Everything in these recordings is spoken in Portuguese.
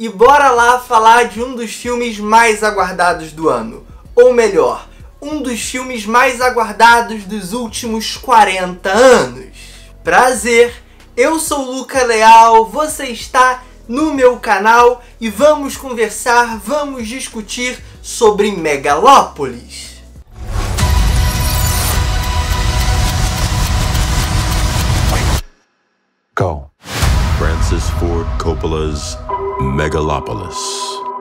E bora lá falar de um dos filmes mais aguardados do ano. Ou melhor, um dos filmes mais aguardados dos últimos 40 anos. Prazer, eu sou o Luca Leal, você está no meu canal e vamos conversar, vamos discutir sobre Megalópolis. Go. Francis Ford Coppola's Megalópolis.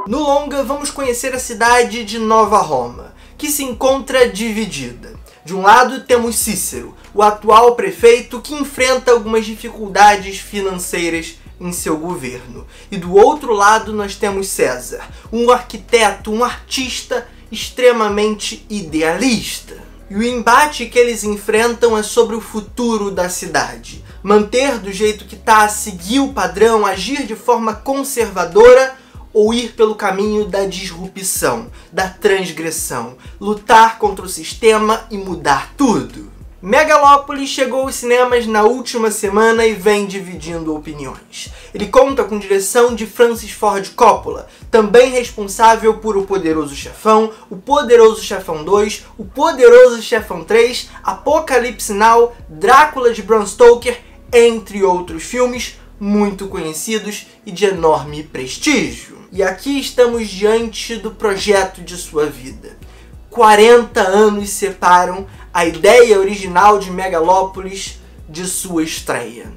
No longa, vamos conhecer a cidade de Nova Roma, que se encontra dividida. De um lado temos Cícero, o atual prefeito que enfrenta algumas dificuldades financeiras em seu governo. E do outro lado nós temos César, um arquiteto, um artista extremamente idealista. E o embate que eles enfrentam é sobre o futuro da cidade. Manter do jeito que está, seguir o padrão, agir de forma conservadora ou ir pelo caminho da disrupção, da transgressão, lutar contra o sistema e mudar tudo. Megalópolis chegou aos cinemas na última semana e vem dividindo opiniões. Ele conta com direção de Francis Ford Coppola, também responsável por O Poderoso Chefão, O Poderoso Chefão 2, O Poderoso Chefão 3, Apocalipse Now, Drácula de Bram Stoker, entre outros filmes muito conhecidos e de enorme prestígio. E aqui estamos diante do projeto de sua vida. 40 anos separam a ideia original de Megalópolis de sua estreia.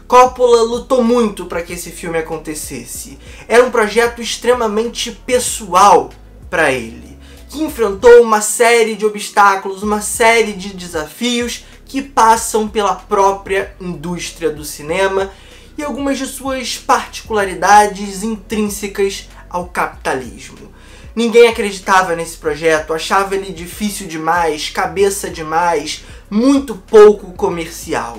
Coppola lutou muito para que esse filme acontecesse. Era um projeto extremamente pessoal para ele, que enfrentou uma série de obstáculos, uma série de desafios que passam pela própria indústria do cinema e algumas de suas particularidades intrínsecas ao capitalismo. Ninguém acreditava nesse projeto, achava ele difícil demais, cabeça demais, muito pouco comercial.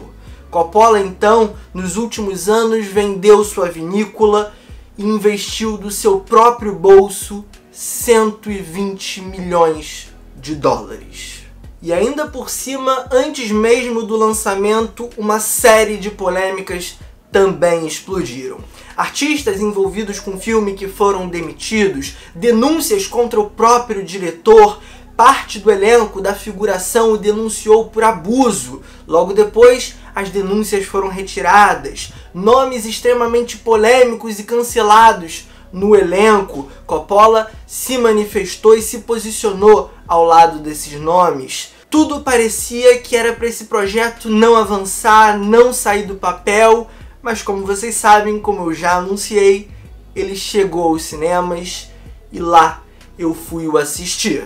Coppola, então, nos últimos anos, vendeu sua vinícola e investiu do seu próprio bolso 120 milhões de dólares. E ainda por cima, antes mesmo do lançamento, uma série de polêmicas também explodiram. Artistas envolvidos com o filme que foram demitidos, denúncias contra o próprio diretor, parte do elenco da figuração o denunciou por abuso. Logo depois, as denúncias foram retiradas. Nomes extremamente polêmicos e cancelados no elenco. Coppola se manifestou e se posicionou ao lado desses nomes. Tudo parecia que era para esse projeto não avançar, não sair do papel, mas como vocês sabem, como eu já anunciei, ele chegou aos cinemas e lá eu fui o assistir.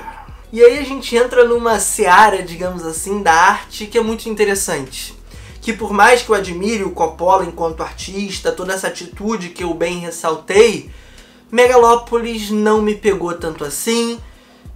E aí a gente entra numa seara, digamos assim, da arte que é muito interessante. Que por mais que eu admire o Coppola enquanto artista, toda essa atitude que eu bem ressaltei, Megalópolis não me pegou tanto assim,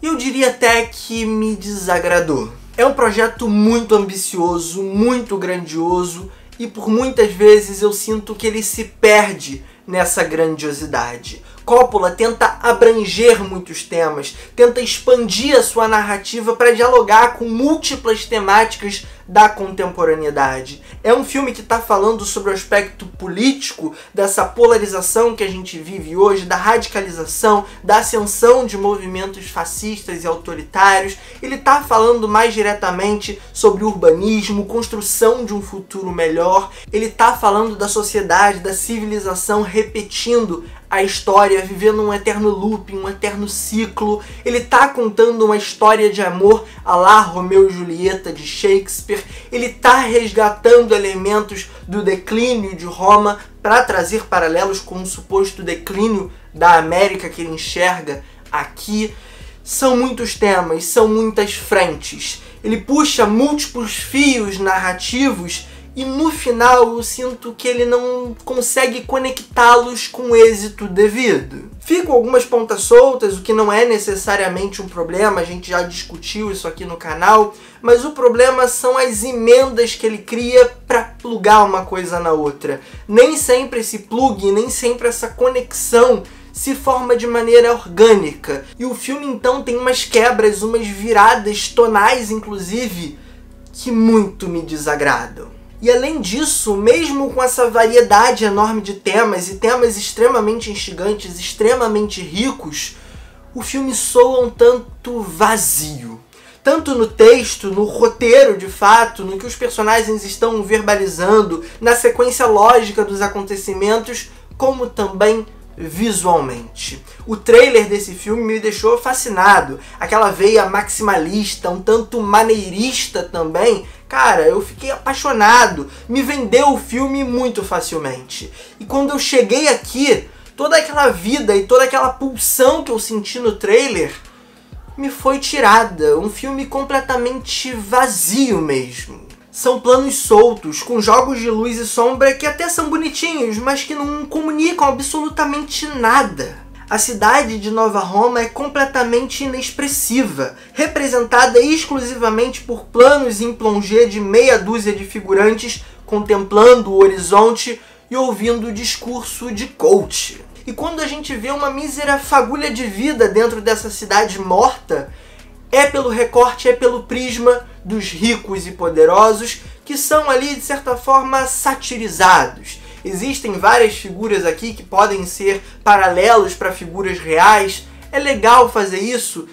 e eu diria até que me desagradou. É um projeto muito ambicioso, muito grandioso, e por muitas vezes eu sinto que ele se perde nessa grandiosidade. Coppola tenta abranger muitos temas, tenta expandir a sua narrativa para dialogar com múltiplas temáticas da contemporaneidade. É um filme que está falando sobre o aspecto político dessa polarização que a gente vive hoje, da radicalização, da ascensão de movimentos fascistas e autoritários. Ele está falando mais diretamente sobre urbanismo, construção de um futuro melhor. Ele está falando da sociedade, da civilização repetindo a história, vivendo um eterno looping, um eterno ciclo. Ele tá contando uma história de amor à la Romeu e Julieta de Shakespeare. Ele tá resgatando elementos do declínio de Roma para trazer paralelos com o suposto declínio da América que ele enxerga aqui. São muitos temas, são muitas frentes. Ele puxa múltiplos fios narrativos e no final eu sinto que ele não consegue conectá-los com o êxito devido. Ficam algumas pontas soltas, o que não é necessariamente um problema, a gente já discutiu isso aqui no canal, mas o problema são as emendas que ele cria para plugar uma coisa na outra. Nem sempre esse plug, nem sempre essa conexão se forma de maneira orgânica. E o filme então tem umas quebras, umas viradas tonais inclusive, que muito me desagradam. E além disso, mesmo com essa variedade enorme de temas e temas extremamente instigantes, extremamente ricos, o filme soa um tanto vazio. Tanto no texto, no roteiro de fato, no que os personagens estão verbalizando, na sequência lógica dos acontecimentos, como também visualmente. O trailer desse filme me deixou fascinado. Aquela veia maximalista, um tanto maneirista também. Cara, eu fiquei apaixonado. Me vendeu o filme muito facilmente. E quando eu cheguei aqui, toda aquela vida e toda aquela pulsão que eu senti no trailer me foi tirada. Um filme completamente vazio mesmo. São planos soltos, com jogos de luz e sombra que até são bonitinhos, mas que não comunicam absolutamente nada. A cidade de Nova Roma é completamente inexpressiva, representada exclusivamente por planos em plongé de meia dúzia de figurantes contemplando o horizonte e ouvindo o discurso de coach. E quando a gente vê uma mísera fagulha de vida dentro dessa cidade morta, é pelo recorte, é pelo prisma dos ricos e poderosos que são ali, de certa forma, satirizados. Existem várias figuras aqui que podem ser paralelos para figuras reais. É legal fazer isso,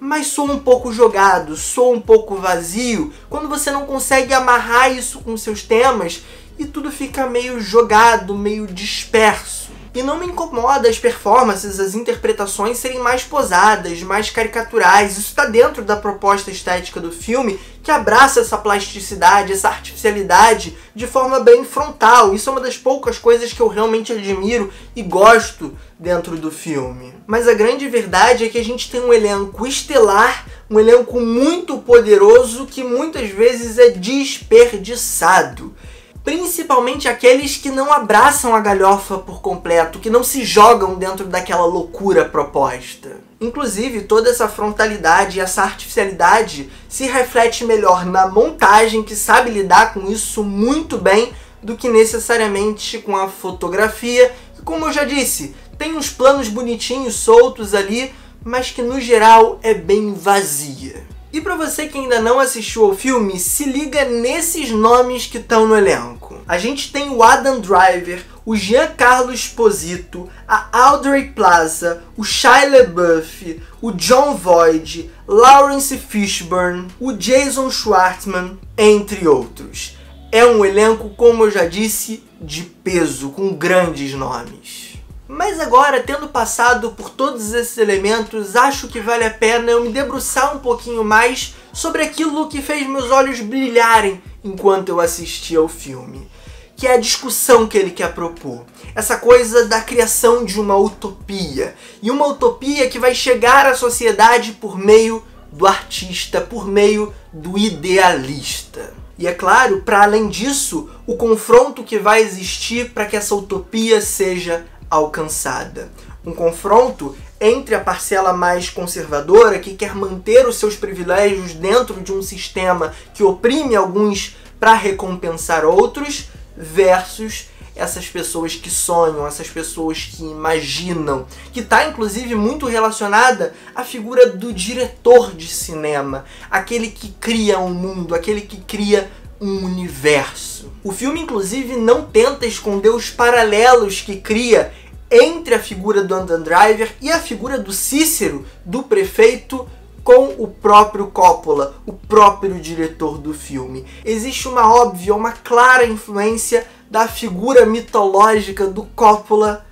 mas soa um pouco jogado, soa um pouco vazio, quando você não consegue amarrar isso com seus temas e tudo fica meio jogado, meio disperso. E não me incomoda as performances, as interpretações serem mais posadas, mais caricaturais. Isso está dentro da proposta estética do filme, que abraça essa plasticidade, essa artificialidade de forma bem frontal. Isso é uma das poucas coisas que eu realmente admiro e gosto dentro do filme. Mas a grande verdade é que a gente tem um elenco estelar, um elenco muito poderoso que muitas vezes é desperdiçado. Principalmente aqueles que não abraçam a galhofa por completo, que não se jogam dentro daquela loucura proposta. Inclusive, toda essa frontalidade e essa artificialidade se reflete melhor na montagem, que sabe lidar com isso muito bem, do que necessariamente com a fotografia, que, como eu já disse, tem uns planos bonitinhos soltos ali, mas que no geral é bem vazia. E pra você que ainda não assistiu ao filme, se liga nesses nomes que estão no elenco. A gente tem o Adam Driver, o Giancarlo Esposito, a Aubrey Plaza, o Shia LaBeouf, o Jon Voight, Lawrence Fishburne, o Jason Schwartzman, entre outros. É um elenco, como eu já disse, de peso, com grandes nomes. Mas agora, tendo passado por todos esses elementos, acho que vale a pena eu me debruçar um pouquinho mais sobre aquilo que fez meus olhos brilharem enquanto eu assistia ao filme, que é a discussão que ele quer propor. Essa coisa da criação de uma utopia, e uma utopia que vai chegar à sociedade por meio do artista, por meio do idealista. E é claro, para além disso, o confronto que vai existir para que essa utopia seja alcançada. Um confronto entre a parcela mais conservadora, que quer manter os seus privilégios dentro de um sistema que oprime alguns para recompensar outros, versus essas pessoas que sonham, essas pessoas que imaginam, que está inclusive muito relacionada à figura do diretor de cinema, aquele que cria um mundo, aquele que cria um universo. O filme inclusive não tenta esconder os paralelos que cria entre a figura do Adam Driver e a figura do Cícero, do prefeito, com o próprio Coppola, o próprio diretor do filme. Existe uma óbvia, uma clara influência da figura mitológica do Coppola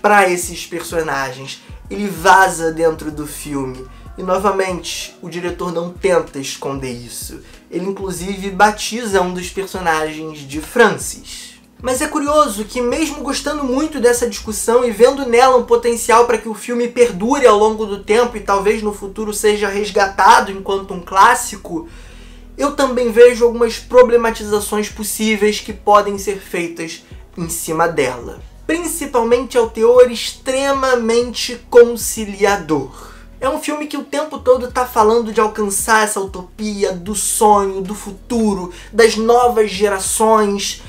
para esses personagens. Ele vaza dentro do filme. E novamente, o diretor não tenta esconder isso. Ele inclusive batiza um dos personagens de Francis. Mas é curioso que, mesmo gostando muito dessa discussão e vendo nela um potencial para que o filme perdure ao longo do tempo e talvez no futuro seja resgatado enquanto um clássico, eu também vejo algumas problematizações possíveis que podem ser feitas em cima dela. Principalmente ao teor extremamente conciliador. É um filme que o tempo todo está falando de alcançar essa utopia, do sonho, do futuro, das novas gerações.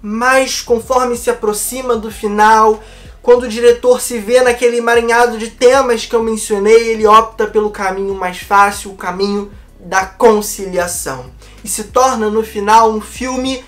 Mas conforme se aproxima do final, quando o diretor se vê naquele emaranhado de temas que eu mencionei, ele opta pelo caminho mais fácil, o caminho da conciliação. E se torna no final um filme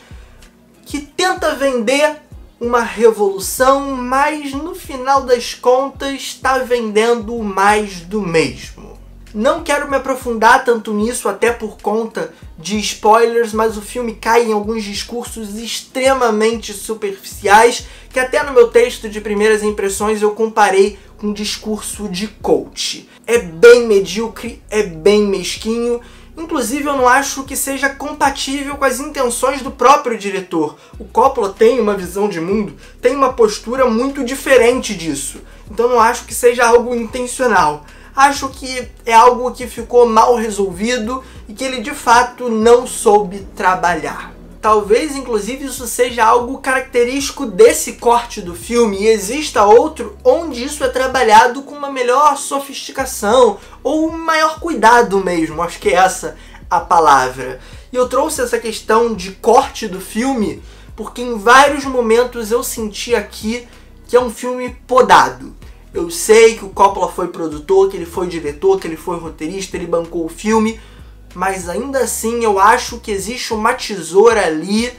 que tenta vender uma revolução, mas no final das contas está vendendo mais do mesmo. Não quero me aprofundar tanto nisso, até por conta de spoilers, mas o filme cai em alguns discursos extremamente superficiais, que até no meu texto de primeiras impressões eu comparei com um discurso de coach. É bem medíocre, é bem mesquinho. Inclusive, eu não acho que seja compatível com as intenções do próprio diretor. O Coppola tem uma visão de mundo, tem uma postura muito diferente disso. Então não acho que seja algo intencional. Acho que é algo que ficou mal resolvido e que ele de fato não soube trabalhar. Talvez, inclusive, isso seja algo característico desse corte do filme e exista outro onde isso é trabalhado com uma melhor sofisticação ou um maior cuidado mesmo, acho que é essa a palavra. E eu trouxe essa questão de corte do filme porque em vários momentos eu senti aqui que é um filme podado. Eu sei que o Coppola foi produtor, que ele foi diretor, que ele foi roteirista, ele bancou o filme, mas ainda assim eu acho que existe uma tesoura ali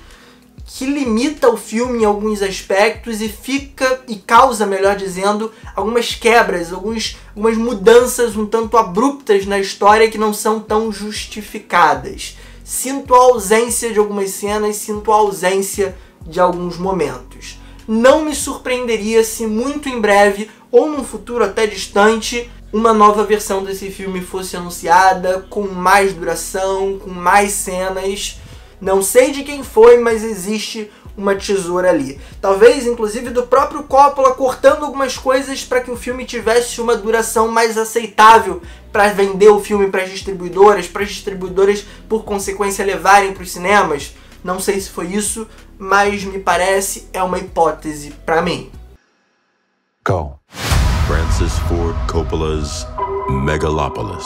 que limita o filme em alguns aspectos e causa, melhor dizendo, algumas quebras, algumas mudanças um tanto abruptas na história que não são tão justificadas. Sinto a ausência de algumas cenas, sinto a ausência de alguns momentos. Não me surpreenderia se muito em breve, ou num futuro até distante, uma nova versão desse filme fosse anunciada, com mais duração, com mais cenas. Não sei de quem foi, mas existe uma tesoura ali. Talvez, inclusive, do próprio Coppola cortando algumas coisas para que o filme tivesse uma duração mais aceitável para vender o filme para as distribuidoras, por consequência, levarem para os cinemas. Não sei se foi isso, mas me parece é uma hipótese para mim. Go. Francis Ford Coppola's Megalopolis.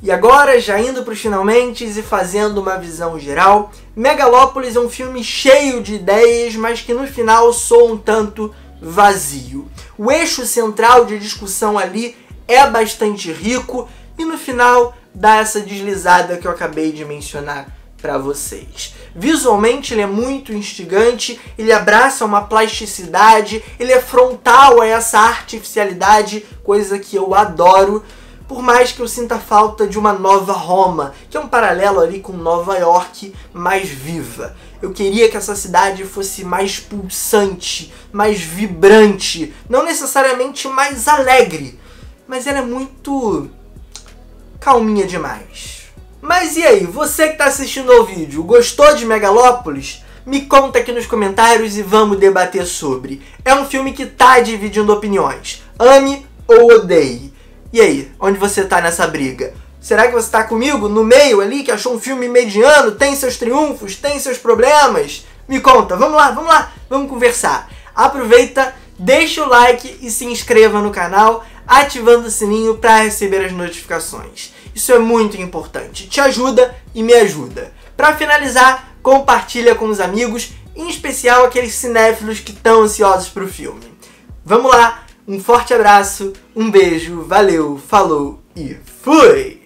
E agora, já indo para os finalmente e fazendo uma visão geral, Megalopolis é um filme cheio de ideias, mas que no final soa um tanto vazio. O eixo central de discussão ali é bastante rico e no final dá essa deslizada que eu acabei de mencionar para vocês. Visualmente ele é muito instigante, ele abraça uma plasticidade, ele é frontal a essa artificialidade, coisa que eu adoro, por mais que eu sinta falta de uma nova Roma, que é um paralelo ali com Nova York mais viva. Eu queria que essa cidade fosse mais pulsante, mais vibrante, não necessariamente mais alegre, mas ela é muito calminha demais. Mas e aí, você que está assistindo ao vídeo, gostou de Megalopolis? Me conta aqui nos comentários e vamos debater sobre. É um filme que tá dividindo opiniões. Ame ou odeie. E aí, onde você tá nessa briga? Será que você tá comigo, no meio ali, que achou um filme mediano, tem seus triunfos, tem seus problemas? Me conta, vamos lá, vamos conversar. Aproveita, deixa o like e se inscreva no canal, ativando o sininho para receber as notificações. Isso é muito importante, te ajuda e me ajuda. Para finalizar, compartilha com os amigos, em especial aqueles cinéfilos que estão ansiosos para o filme. Vamos lá, um forte abraço, um beijo, valeu, falou e fui!